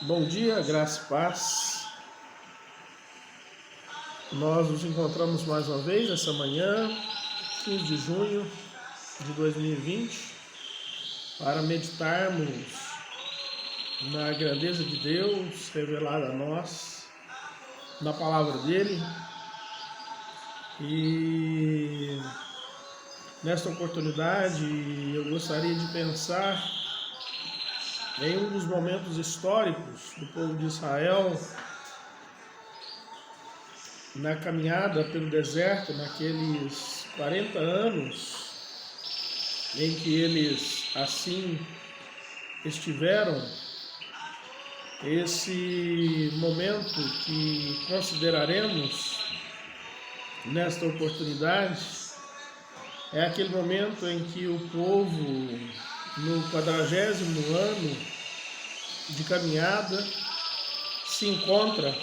Bom dia, graça e paz. Nós nos encontramos mais uma vez essa manhã, 15 de junho de 2020, para meditarmos na grandeza de Deus revelada a nós, na palavra dele. E nesta oportunidade eu gostaria de pensar em um dos momentos históricos do povo de Israel na caminhada pelo deserto, naqueles 40 anos em que eles assim estiveram. Esse momento que consideraremos nesta oportunidade é aquele momento em que o povo, no 40º ano de caminhada, se encontra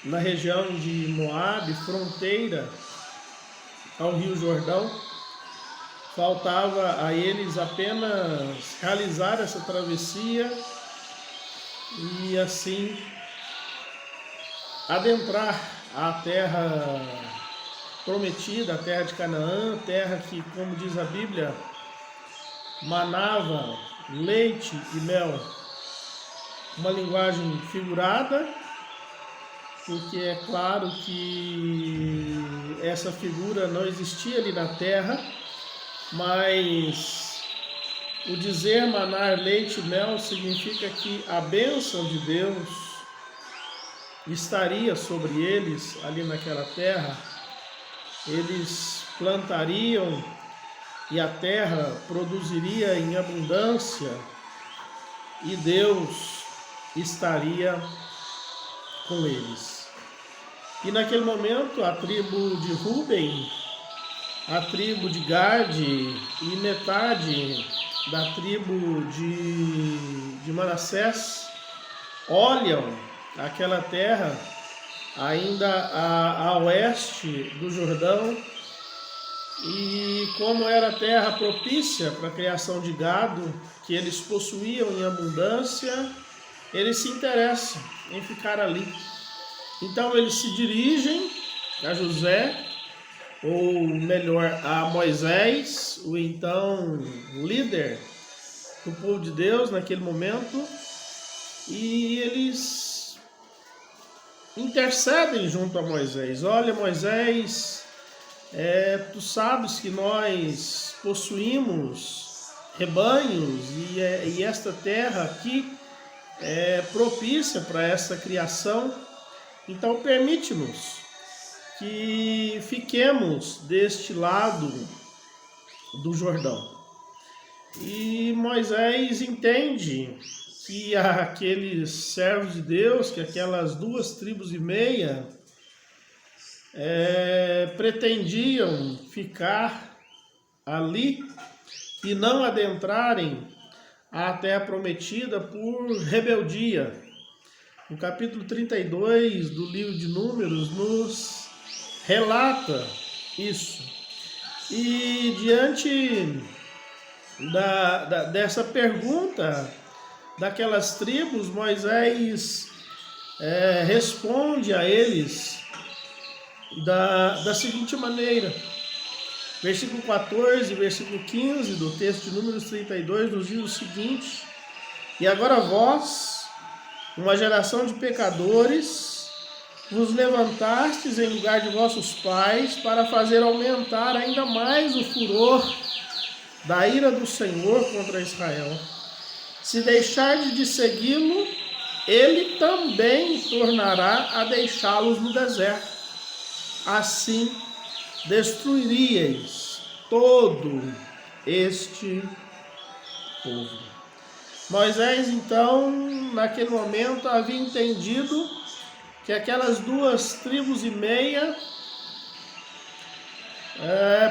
na região de Moabe, fronteira ao Rio Jordão. Faltava a eles apenas realizar essa travessia e assim adentrar a terra prometida, a terra de Canaã, terra que, como diz a Bíblia, manava leite e mel. Uma linguagem figurada, porque é claro que essa figura não existia ali na terra, mas o dizer manar leite e mel significa que a bênção de Deus estaria sobre eles ali naquela terra. Eles plantariam e a terra produziria em abundância e Deus estaria com eles. E naquele momento a tribo de Ruben, a tribo de Gade e metade da tribo de Manassés olham aquela terra ainda a oeste do Jordão, e como era terra propícia para a criação de gado, que eles possuíam em abundância, eles se interessam em ficar ali. Então eles se dirigem a José, ou melhor, a Moisés, o então líder do povo de Deus naquele momento, e eles intercedem junto a Moisés. Olha, Moisés, tu sabes que nós possuímos rebanhos e esta terra aqui é propícia para essa criação, então permite-nos que fiquemos deste lado do Jordão. E Moisés entende que aqueles servos de Deus, que aquelas 2,5 tribos pretendiam ficar ali e não adentrarem a terra prometida por rebeldia. O capítulo 32 do livro de Números nos relata isso. E diante dessa pergunta daquelas tribos, Moisés responde a eles da seguinte maneira. Versículo 14, versículo 15 do texto de Números 32 nos diz o seguinte: E agora vós, uma geração de pecadores, vos levantastes em lugar de vossos pais para fazer aumentar ainda mais o furor da ira do Senhor contra Israel. Se deixardes de segui-lo, ele também tornará a deixá-los no deserto. Assim destruiríeis todo este povo. Moisés, então, naquele momento, havia entendido que aquelas 2,5 tribos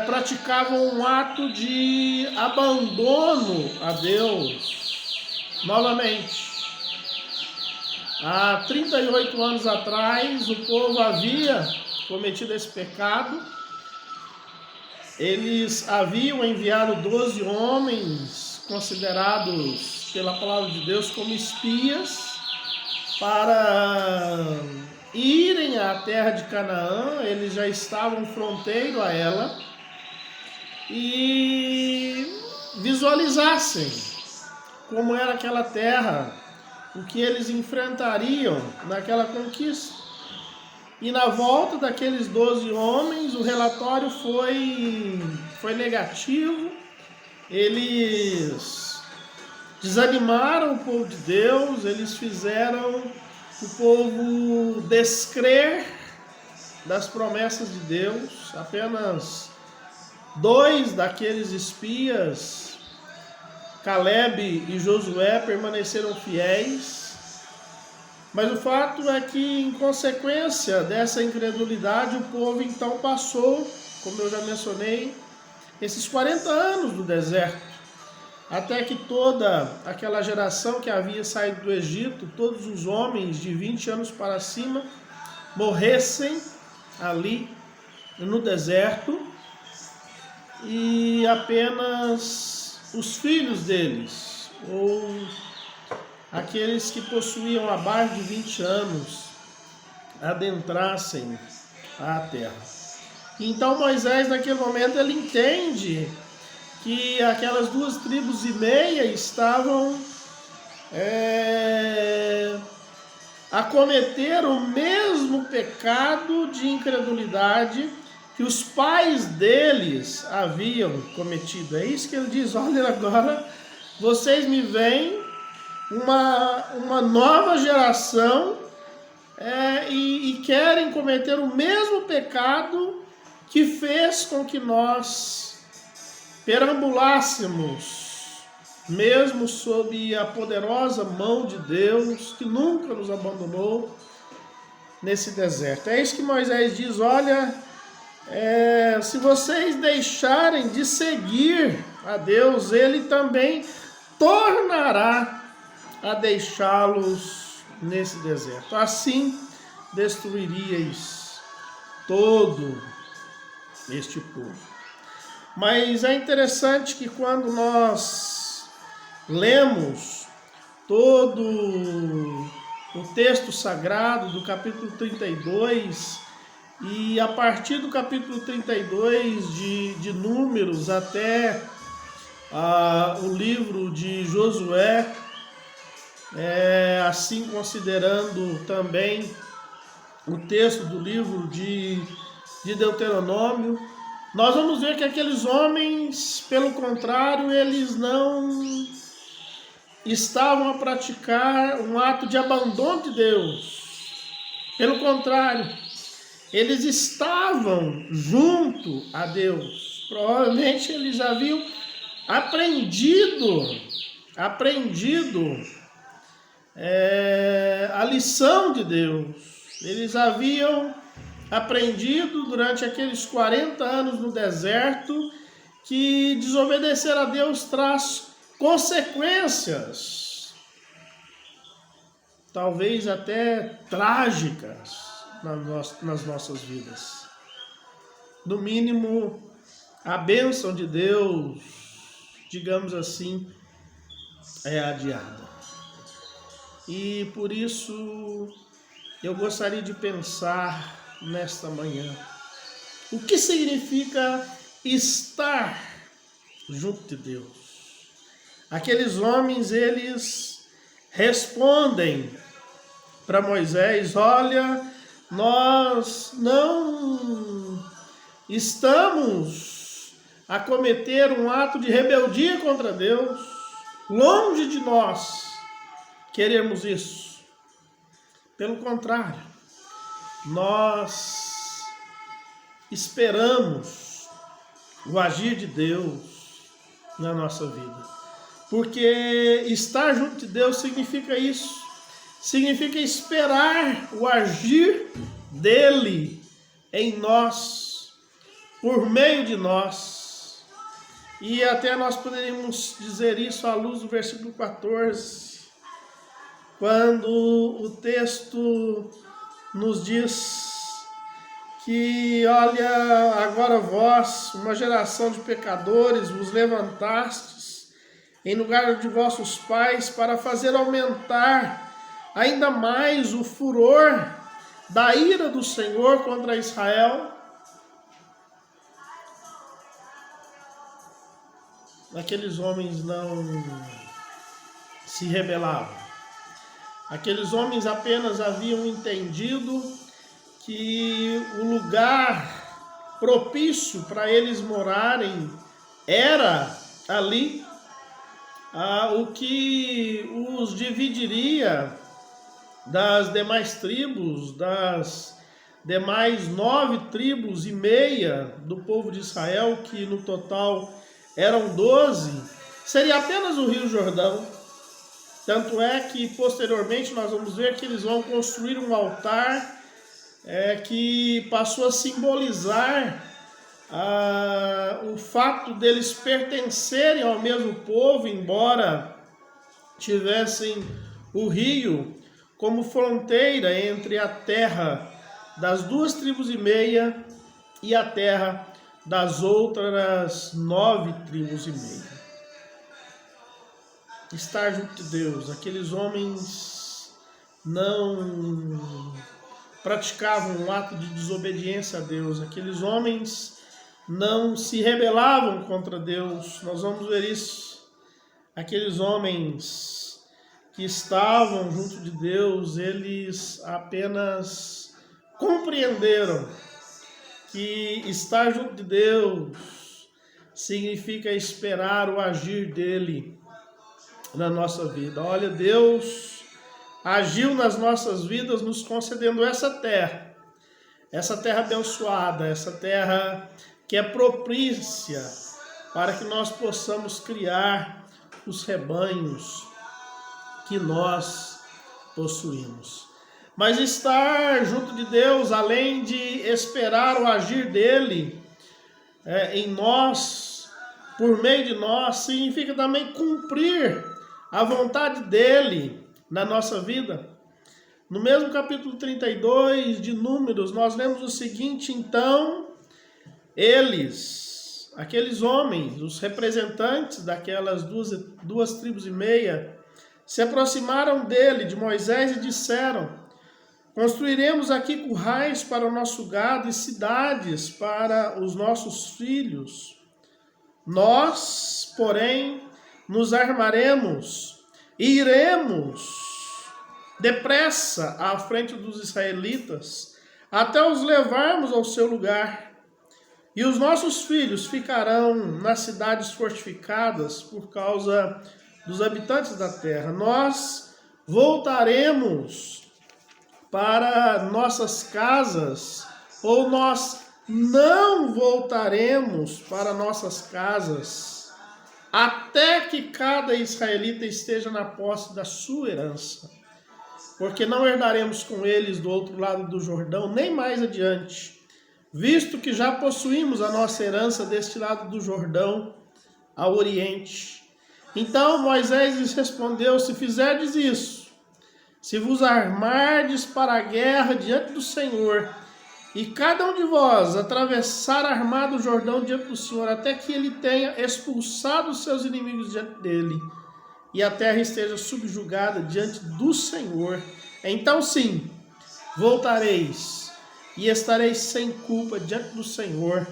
praticavam um ato de abandono a Deus novamente. Há 38 anos atrás, o povo havia cometido esse pecado. Eles haviam enviado 12 homens considerados pela palavra de Deus como espias para irem à terra de Canaã. Eles já estavam fronteiro a ela, e visualizassem como era aquela terra, o que eles enfrentariam naquela conquista. E na volta daqueles 12 homens, o relatório foi negativo. Eles desanimaram o povo de Deus, eles fizeram o povo descrer das promessas de Deus. Apenas 2 daqueles espias, Caleb e Josué, permaneceram fiéis. Mas o fato é que, em consequência dessa incredulidade, o povo então passou, como eu já mencionei, esses 40 anos no deserto, até que toda aquela geração que havia saído do Egito, todos os homens de 20 anos para cima, morressem ali no deserto, e apenas os filhos deles, ou aqueles que possuíam abaixo de 20 anos, adentrassem a terra. Então Moisés, naquele momento, ele entende que aquelas 2,5 tribos estavam a cometer o mesmo pecado de incredulidade que os pais deles haviam cometido. É isso que ele diz: olha, agora vocês me veem uma nova geração e querem cometer o mesmo pecado que fez com que nós perambulássemos, mesmo sob a poderosa mão de Deus, que nunca nos abandonou nesse deserto. É isso que Moisés diz: olha, se vocês deixarem de seguir a Deus, Ele também tornará a deixá-los nesse deserto. Assim destruiríeis todo este povo. Mas é interessante que quando nós lemos todo o texto sagrado do capítulo 32, e a partir do capítulo 32 de Números até o livro de Josué, assim considerando também o texto do livro de Deuteronômio, nós vamos ver que aqueles homens, pelo contrário, eles não estavam a praticar um ato de abandono de Deus. Pelo contrário, eles estavam junto a Deus. Provavelmente eles haviam aprendido a lição de Deus. Eles haviam aprendido durante aqueles 40 anos no deserto que desobedecer a Deus traz consequências, talvez até trágicas, nas nossas vidas. No mínimo, a bênção de Deus, digamos assim, é adiada. E por isso eu gostaria de pensar nesta manhã: o que significa estar junto de Deus? Aqueles homens, eles respondem para Moisés: olha, nós não estamos a cometer um ato de rebeldia contra Deus, longe de nós queremos isso. Pelo contrário, nós esperamos o agir de Deus na nossa vida. Porque estar junto de Deus significa isso. Significa esperar o agir dele em nós, por meio de nós. E até nós poderíamos dizer isso à luz do versículo 14, quando o texto nos diz que, olha, agora vós, uma geração de pecadores, vos levantastes em lugar de vossos pais para fazer aumentar ainda mais o furor da ira do Senhor contra Israel. Aqueles homens não se rebelavam. Aqueles homens apenas haviam entendido que o lugar propício para eles morarem era ali. O que os dividiria das demais tribos, das demais 9,5 tribos do povo de Israel, que no total eram 12, seria apenas o Rio Jordão. Tanto é que posteriormente nós vamos ver que eles vão construir um altar que passou a simbolizar o fato deles pertencerem ao mesmo povo, embora tivessem o rio como fronteira entre a terra das 2,5 tribos e a terra das outras 9,5 tribos. Estar junto de Deus. Aqueles homens não praticavam um ato de desobediência a Deus. Aqueles homens não se rebelavam contra Deus. Nós vamos ver isso. Aqueles homens que estavam junto de Deus, eles apenas compreenderam que estar junto de Deus significa esperar o agir dele na nossa vida. Olha, Deus agiu nas nossas vidas, nos concedendo essa terra abençoada, essa terra que é propícia para que nós possamos criar os rebanhos que nós possuímos. Mas estar junto de Deus, além de esperar o agir dele em nós, por meio de nós, significa também cumprir a vontade dele na nossa vida. No mesmo capítulo 32 de Números, nós lemos o seguinte: então, aqueles homens, os representantes daquelas 2,5 tribos, se aproximaram dele, de Moisés, e disseram: construiremos aqui currais para o nosso gado e cidades para os nossos filhos. Nós, porém, nos armaremos e iremos depressa à frente dos israelitas, até os levarmos ao seu lugar. E os nossos filhos ficarão nas cidades fortificadas por causa dos habitantes da terra. Nós voltaremos para nossas casas, ou nós não voltaremos para nossas casas, até que cada israelita esteja na posse da sua herança. Porque não herdaremos com eles do outro lado do Jordão, nem mais adiante, visto que já possuímos a nossa herança deste lado do Jordão, ao oriente. Então Moisés lhes respondeu: se fizerdes isso, se vos armardes para a guerra diante do Senhor, e cada um de vós atravessar armado o Jordão diante do Senhor, até que ele tenha expulsado os seus inimigos diante dele, e a terra esteja subjugada diante do Senhor, então sim, voltareis, e estareis sem culpa diante do Senhor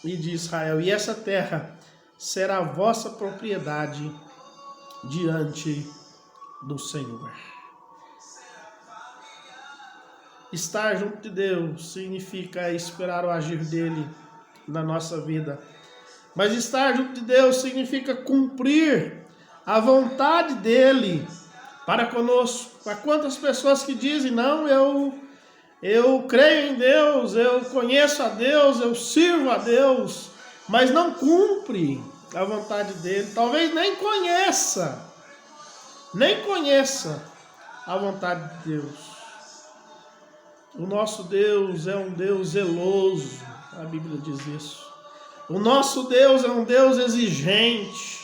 e de Israel, e essa terra será a vossa propriedade diante do Senhor. Estar junto de Deus significa esperar o agir dele na nossa vida. Mas estar junto de Deus significa cumprir a vontade dele para conosco. Há quantas pessoas que dizem: não, eu creio em Deus, eu conheço a Deus, eu sirvo a Deus, mas não cumpre a vontade dele. Talvez nem conheça a vontade de Deus. O nosso Deus é um Deus zeloso, a Bíblia diz isso. O nosso Deus é um Deus exigente.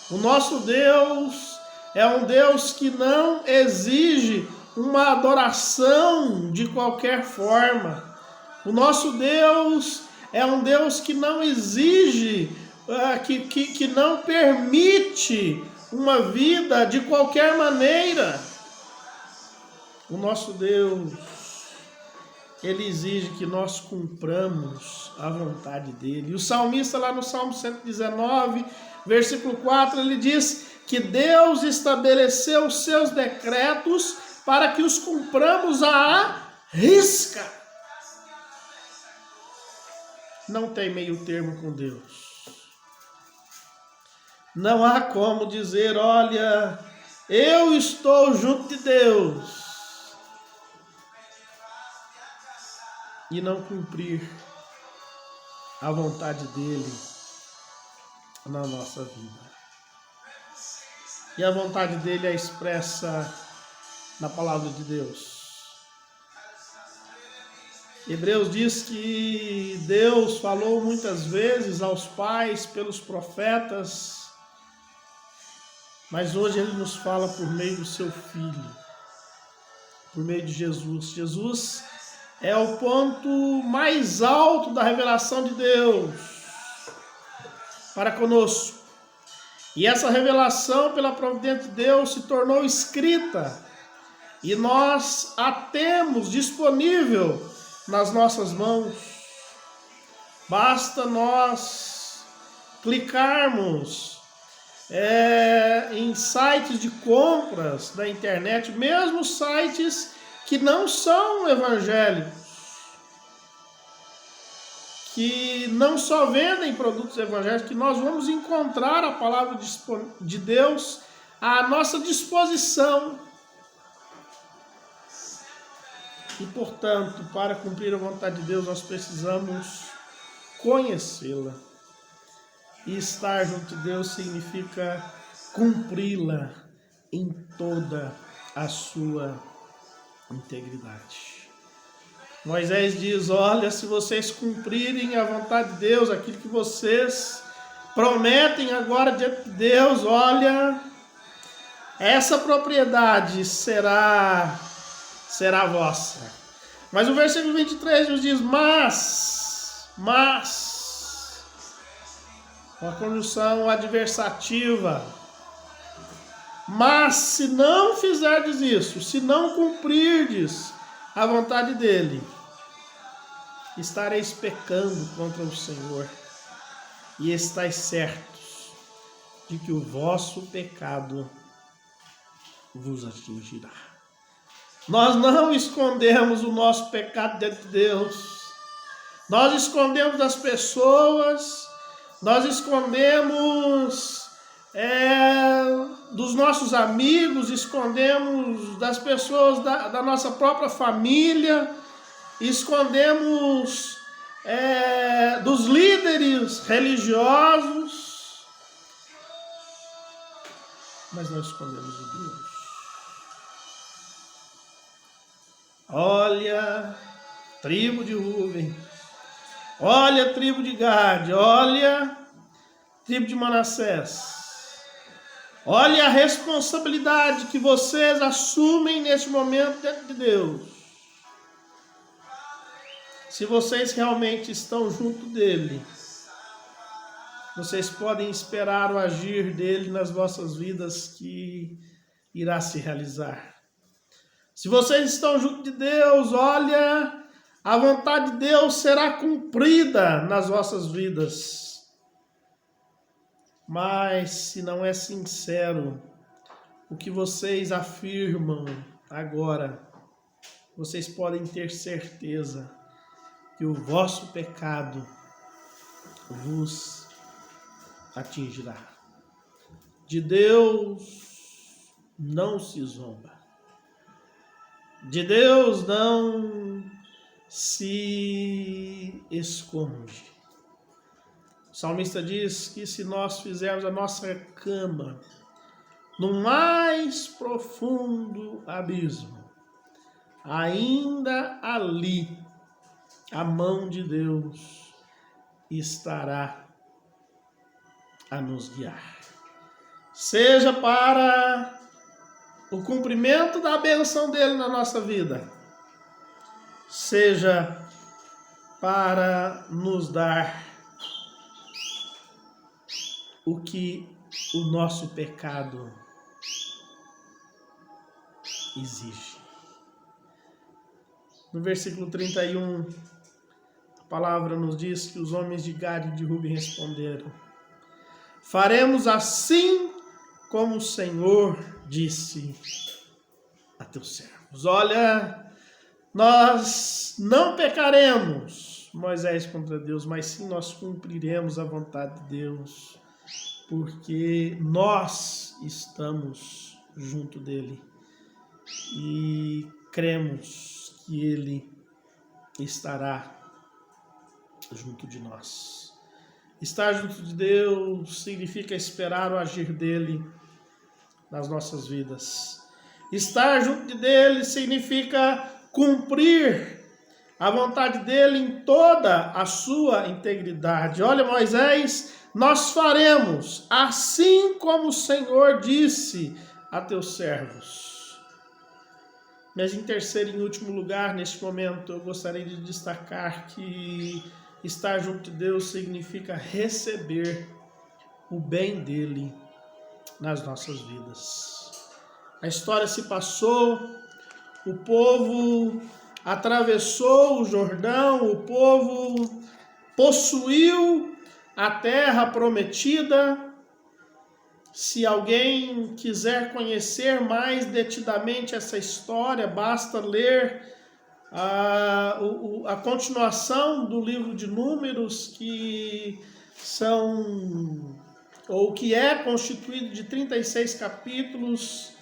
O nosso Deus é um Deus que não exige uma adoração de qualquer forma. O nosso Deus é um Deus que não exige, que não permite uma vida de qualquer maneira. O nosso Deus, Ele exige que nós cumpramos a vontade dEle. E o salmista lá no Salmo 119, versículo 4, ele diz que Deus estabeleceu os seus decretos para que os cumpramos à risca. Não tem meio termo com Deus. Não há como dizer, olha, eu estou junto de Deus e não cumprir a vontade dEle na nossa vida. E a vontade dEle é expressa na palavra de Deus. Hebreus diz que Deus falou muitas vezes aos pais pelos profetas, mas hoje Ele nos fala por meio do seu Filho, por meio de Jesus. Jesus é o ponto mais alto da revelação de Deus para conosco. E essa revelação, pela providência de Deus, se tornou escrita e nós a temos disponível nas nossas mãos. Basta nós clicarmos em sites de compras da internet, mesmo sites que não são evangélicos, que não só vendem produtos evangélicos, que nós vamos encontrar a palavra de Deus à nossa disposição. E, portanto, para cumprir a vontade de Deus, nós precisamos conhecê-la. E estar junto de Deus significa cumpri-la em toda a sua integridade. Moisés diz, olha, se vocês cumprirem a vontade de Deus, aquilo que vocês prometem agora diante de Deus, olha, essa propriedade será vossa. Mas o versículo 23 nos diz, mas, uma conjunção adversativa, mas se não fizerdes isso, se não cumprirdes a vontade dele, estareis pecando contra o Senhor, e estáis certos de que o vosso pecado vos atingirá. Nós não escondemos o nosso pecado diante de Deus. Nós escondemos das pessoas, nós escondemos dos nossos amigos, escondemos das pessoas da nossa própria família, escondemos dos líderes religiosos, mas não escondemos de Deus. Olha, tribo de Rúben, olha, tribo de Gade, olha, tribo de Manassés, olha a responsabilidade que vocês assumem neste momento diante de Deus. Se vocês realmente estão junto dele, vocês podem esperar o agir dele nas vossas vidas que irá se realizar. Se vocês estão junto de Deus, olha, a vontade de Deus será cumprida nas vossas vidas. Mas se não é sincero o que vocês afirmam agora, vocês podem ter certeza que o vosso pecado vos atingirá. De Deus não se zomba. De Deus não se esconde. O salmista diz que se nós fizermos a nossa cama no mais profundo abismo, ainda ali a mão de Deus estará a nos guiar. Seja para o cumprimento da bênção dele na nossa vida, seja para nos dar o que o nosso pecado exige. No versículo 31, a palavra nos diz que os homens de Gade e de Ruben responderam: faremos assim como o Senhor disse a teus servos. Olha, nós não pecaremos, Moisés, contra Deus, mas sim nós cumpriremos a vontade de Deus, porque nós estamos junto dele e cremos que ele estará junto de nós. Estar junto de Deus significa esperar o agir dele nas nossas vidas. Estar junto dele significa cumprir a vontade dele em toda a sua integridade. Olha, Moisés, nós faremos assim como o Senhor disse a teus servos. Mas em terceiro e em último lugar, neste momento, eu gostaria de destacar que estar junto de Deus significa receber o bem dele nas nossas vidas. A história se passou, o povo atravessou o Jordão, o povo possuiu a terra prometida. Se alguém quiser conhecer mais detidamente essa história, basta ler a continuação do livro de Números, que é constituído de 36 capítulos,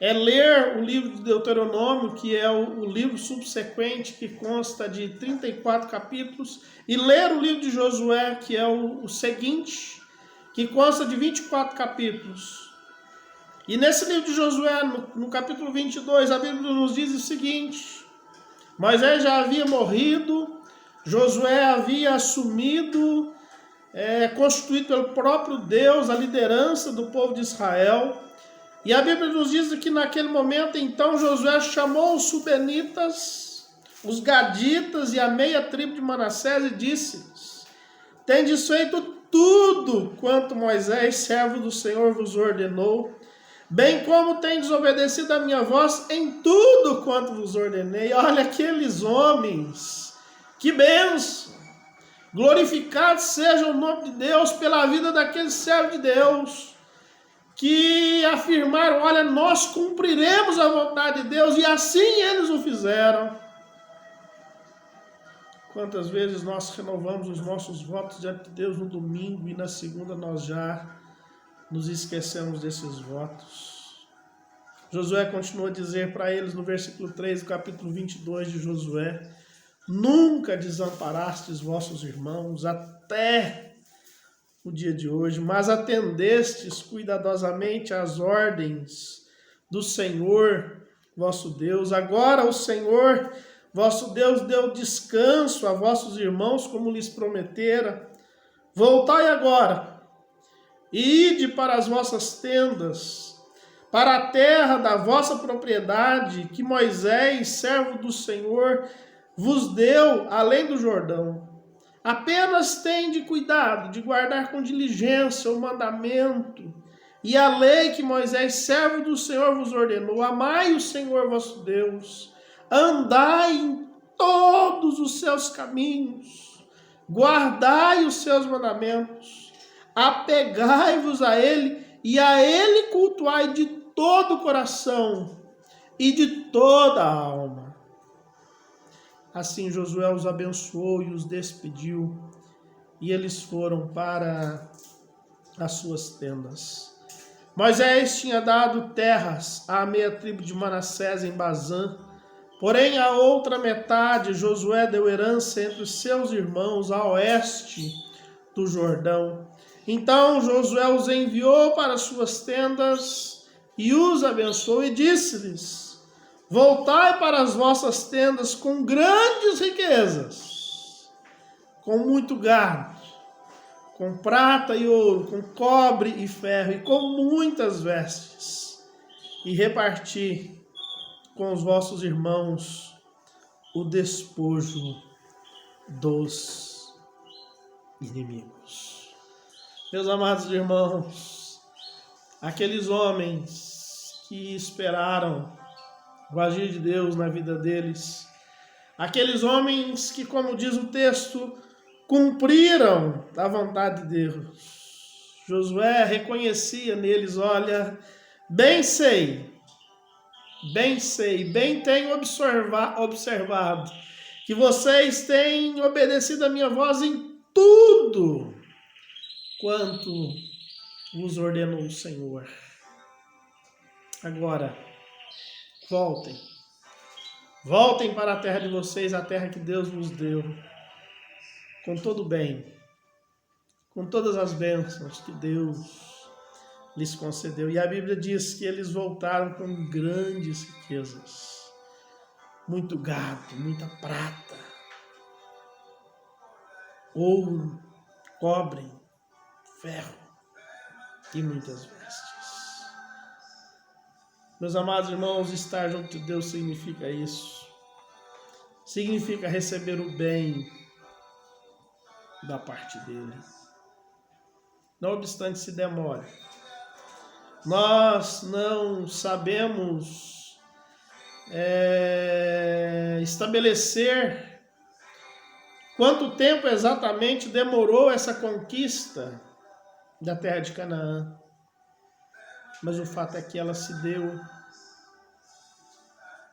é ler o livro de Deuteronômio, que é o livro subsequente, que consta de 34 capítulos, e ler o livro de Josué, que é o seguinte, que consta de 24 capítulos. E nesse livro de Josué, no capítulo 22, a Bíblia nos diz o seguinte: Moisés já havia morrido, Josué havia assumido, constituído pelo próprio Deus, a liderança do povo de Israel. E a Bíblia nos diz que naquele momento, então, Josué chamou os subenitas, os gaditas e a meia tribo de Manassés e disse-lhes: tendes feito tudo quanto Moisés, servo do Senhor, vos ordenou, bem como tendes obedecido a minha voz em tudo quanto vos ordenei. Olha, aqueles homens, que bênção! Glorificado seja o nome de Deus pela vida daqueles servos de Deus, que afirmaram: olha, nós cumpriremos a vontade de Deus, e assim eles o fizeram. Quantas vezes nós renovamos os nossos votos diante de Deus no domingo e na segunda nós já nos esquecemos desses votos. Josué continua a dizer para eles no versículo 3 do capítulo 22 de Josué: nunca desamparastes vossos irmãos até o dia de hoje, mas atendestes cuidadosamente às ordens do Senhor vosso Deus. Agora o Senhor vosso Deus deu descanso a vossos irmãos, como lhes prometera. Voltai agora e ide para as vossas tendas, para a terra da vossa propriedade, que Moisés, servo do Senhor, vos deu além do Jordão. Apenas tende cuidado de guardar com diligência o mandamento e a lei que Moisés, servo do Senhor, vos ordenou. Amai o Senhor vosso Deus, andai em todos os seus caminhos, guardai os seus mandamentos, apegai-vos a ele e a ele cultuai de todo o coração e de toda a alma. Assim Josué os abençoou e os despediu, e eles foram para as suas tendas. Moisés tinha dado terras à meia tribo de Manassés em Bazã, porém a outra metade Josué deu herança entre os seus irmãos a oeste do Jordão. Então Josué os enviou para as suas tendas e os abençoou e disse-lhes: voltai para as vossas tendas com grandes riquezas, com muito gado, com prata e ouro, com cobre e ferro, e com muitas vestes, e reparti com os vossos irmãos o despojo dos inimigos. Meus amados irmãos, aqueles homens que esperaram o agir de Deus na vida deles, Aqueles homens que, como diz o texto, cumpriram a vontade de Deus. Josué reconhecia neles, olha, bem bem tenho observado que vocês têm obedecido a minha voz em tudo quanto vos ordenou o Senhor. Agora, voltem para a terra de vocês, a terra que Deus vos deu, com todo o bem, com todas as bênçãos que Deus lhes concedeu. E a Bíblia diz que eles voltaram com grandes riquezas, muito gado, muita prata, ouro, cobre, ferro e muitas vestes. Meus amados irmãos, estar junto de Deus significa isso. Significa receber o bem da parte dele. Não obstante se demore. Nós não sabemos estabelecer quanto tempo exatamente demorou essa conquista da terra de Canaã. Mas o fato é que ela se deu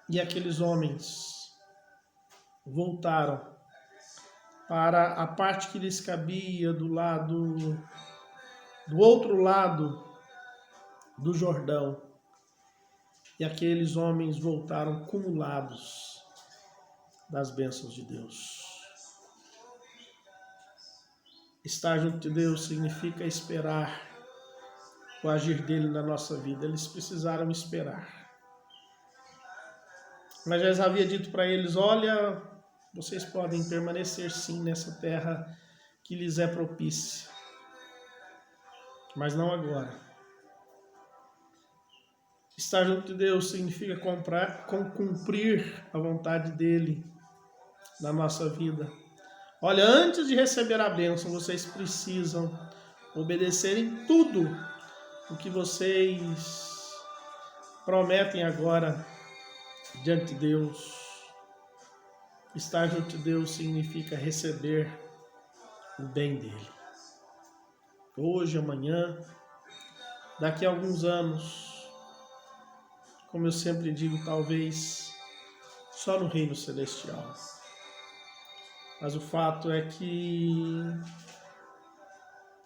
e aqueles homens voltaram para a parte que lhes cabia do outro lado do Jordão. E aqueles homens voltaram cumulados das bênçãos de Deus. Estar junto de Deus significa esperar o agir dele na nossa vida. Eles precisaram esperar. Mas já havia dito para eles, olha, vocês podem permanecer sim nessa terra que lhes é propícia. Mas não agora. Estar junto de Deus significa cumprir a vontade dele na nossa vida. Olha, antes de receber a bênção, vocês precisam obedecer em tudo o que vocês prometem agora diante de Deus. Estar junto de Deus significa receber o bem dele. Hoje, amanhã, daqui a alguns anos, como eu sempre digo, talvez só no reino celestial. Mas o fato é que,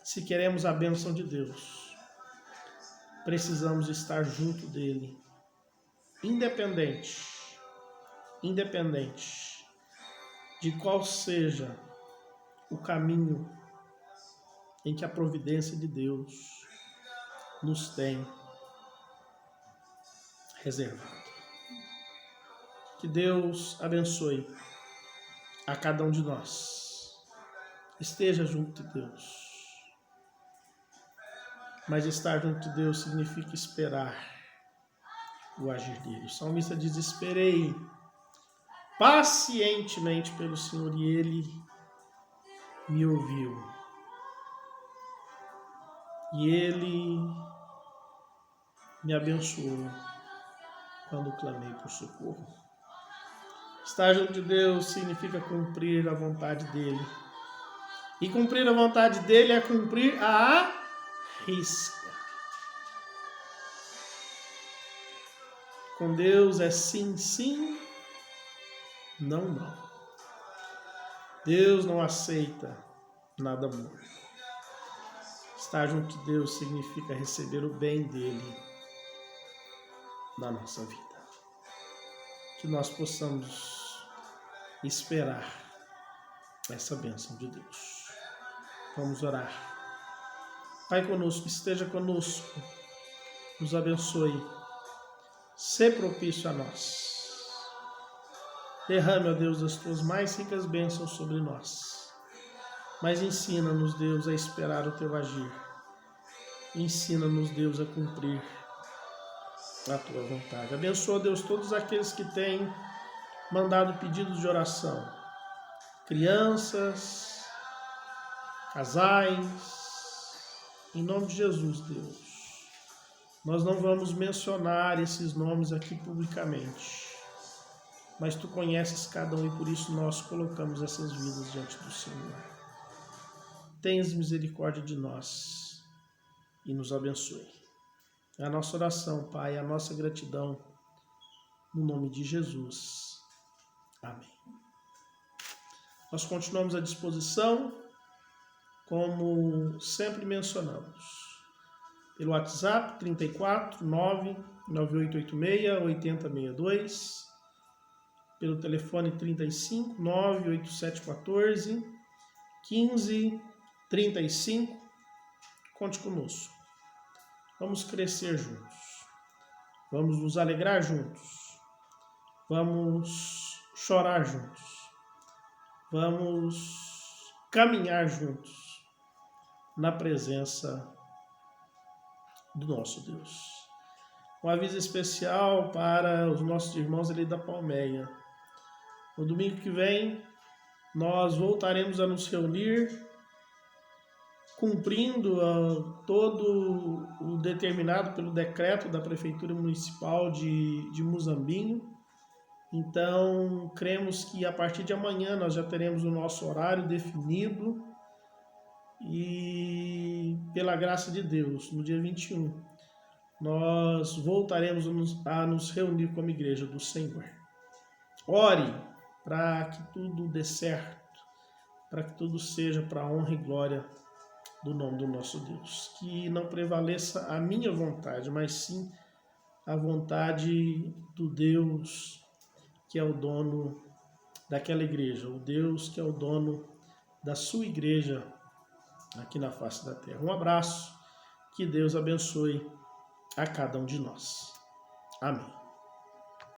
se queremos a bênção de Deus, precisamos estar junto dele, independente de qual seja o caminho em que a providência de Deus nos tem reservado. Que Deus abençoe a cada um de nós. Esteja junto de Deus. Mas estar junto de Deus significa esperar o agir dele. O salmista diz, esperei pacientemente pelo Senhor e ele me ouviu. E ele me abençoou quando clamei por socorro. Estar junto de Deus significa cumprir a vontade dele. E cumprir a vontade dele é cumprir a risca. Com Deus é sim, sim, não, não. Deus não aceita nada morto. Estar junto de Deus significa receber o bem dele na nossa vida. Que nós possamos esperar essa bênção de Deus. Vamos orar. Pai conosco, esteja conosco, nos abençoe, sê propício a nós. Derrame, ó Deus, as tuas mais ricas bênçãos sobre nós. Mas ensina-nos, Deus, a esperar o teu agir. Ensina-nos, Deus, a cumprir a tua vontade. Abençoa, Deus, todos aqueles que têm mandado pedidos de oração. Crianças, casais, em nome de Jesus, Deus. Nós não vamos mencionar esses nomes aqui publicamente, mas Tu conheces cada um e por isso nós colocamos essas vidas diante do Senhor. Tenhas misericórdia de nós e nos abençoe. É a nossa oração, Pai, a nossa gratidão, no nome de Jesus. Amém. Nós continuamos à disposição, como sempre mencionamos, pelo WhatsApp 34 99886 8062, pelo telefone 35 98714 1535. Conte conosco. Vamos crescer juntos. Vamos nos alegrar juntos. Vamos chorar juntos. Vamos caminhar juntos na presença do nosso Deus. Um aviso especial para os nossos irmãos ali da Palmeia. No domingo que vem, nós voltaremos a nos reunir, cumprindo todo o determinado pelo decreto da Prefeitura Municipal de Muzambinho. Então, cremos que a partir de amanhã nós já teremos o nosso horário definido e, pela graça de Deus, no dia 21, nós voltaremos a nos reunir como Igreja do Senhor. Ore para que tudo dê certo, para que tudo seja para a honra e glória do nome do nosso Deus. Que não prevaleça a minha vontade, mas sim a vontade do Deus que é o dono daquela igreja, o Deus que é o dono da sua igreja aqui na face da terra. Um abraço, que Deus abençoe a cada um de nós. Amém.